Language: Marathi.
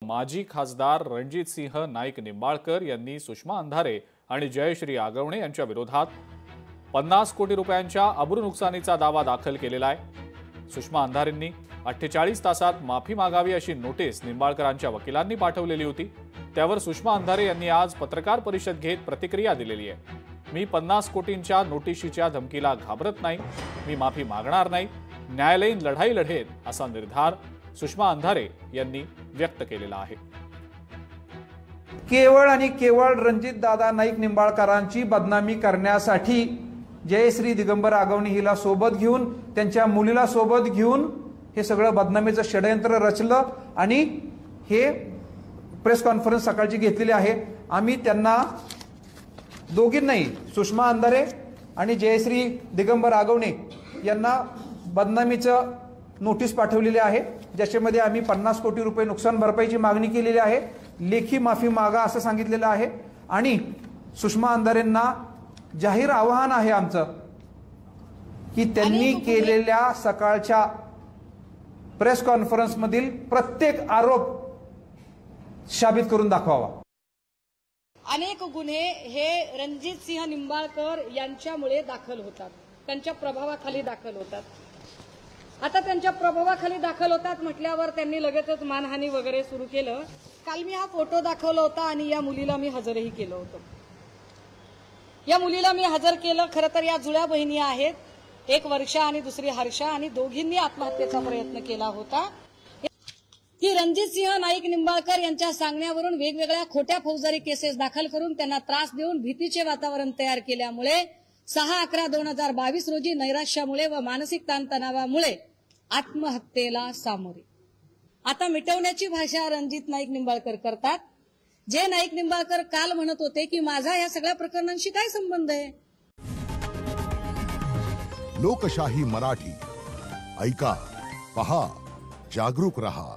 माजी खासदार रणजितसिंह नाईक निंबाळकर यांनी सुषमा अंधारे आणि जयश्री आगवणे यांच्या विरोधात 50 कोटी रुपयांच्या अब्रू नुकसानीचा दावा दाखल केलेला आहे। सुषमा अंधारेंनी 48 तासात माफी मागावी अशी नोटीस निंबाळकरांच्या वकिलांनी पाठवलेली होती। त्यावर सुषमा अंधारे यांनी आज पत्रकार परिषद घेत प्रतिक्रिया दिलेली आहे। मी 50 कोटींच्या नोटिशीच्या धमकीला घाबरत नाही, मी माफी मागणार नाही, न्यायालयीन लढाई लढेल असा निर्धार सुषमा अंधारे यांनी व्यक्त केलेला आहे। केवळ आणि केवळ रणजितदादा नाईक निंबाळकरांची बदनामी करण्यासाठी जयश्री दिगंबर आगवणे हिला सोबत घेऊन त्यांच्या मुलीला सोबत घेऊन हे सगळं बदनामीचं षडयंत्र रचलं आणि हे प्रेस कॉन्फरन्स सकाळची घेतलेली आहे। आम्ही त्यांना दोघींनाही सुषमा अंधारे आणि जयश्री दिगंबर आगवणे यांना बदनामीचं नोटीस पाठवलेली आहे, ज्याच्यामध्ये आम्ही 50 कोटी रुपये नुकसान भरपाईची मागणी केलेली आहे। लेखी माफी मागा असं सांगितलेलं आहे आणि सुषमा अंधारेंना जाहीर आवाहन आहे आमचं की त्यांनी केलेल्या सकाळच्या प्रेस कॉन्फरन्स मधील प्रत्येक आरोप साबित करून दाखवावा। अनेक गुन्हे हे रणजितसिंह निंबाळकर यांच्यामुळे दाखल होतात, त्यांच्या प्रभावाखाली दाखल होतात। आता त्यांच्या प्रभावाखाली दाखल होतात म्हटल्यावर त्यांनी लगेचच मानहानी वगैरे सुरू केलं। काल मी हा फोटो दाखवला होता आणि या मुलीला मी हजरही केलं होतं। या मुलीला मी हजर केलं। खरं तर या जुळ्या बहिणी आहेत, एक वर्षा आणि दुसरी हर्षा, आणि दोघींनी आत्महत्येचा प्रयत्न केला होता। की रणजितसिंह नाईक निंबाळकर यांच्या सांगण्यावरून वेगवेगळ्या खोट्या फौजदारी केसेस दाखल करून त्यांना त्रास देऊन भीतीचे वातावरण तयार केल्यामुळे 6/11/2022 रोजी नैराश्यामुळे व मानसिक ताणतणावामुळे आत्महत्येला सामोरे। आता मिटवण्याची भाषा रणजित नाईक निंबाळकर करतात। जे नाईक निंबाळकर काल म्हणत होते की माझा या सगळ्या प्रकरणांशी काय संबंध आहे। लोकशाही मराठी ऐका, पहा, जागरूक रहा।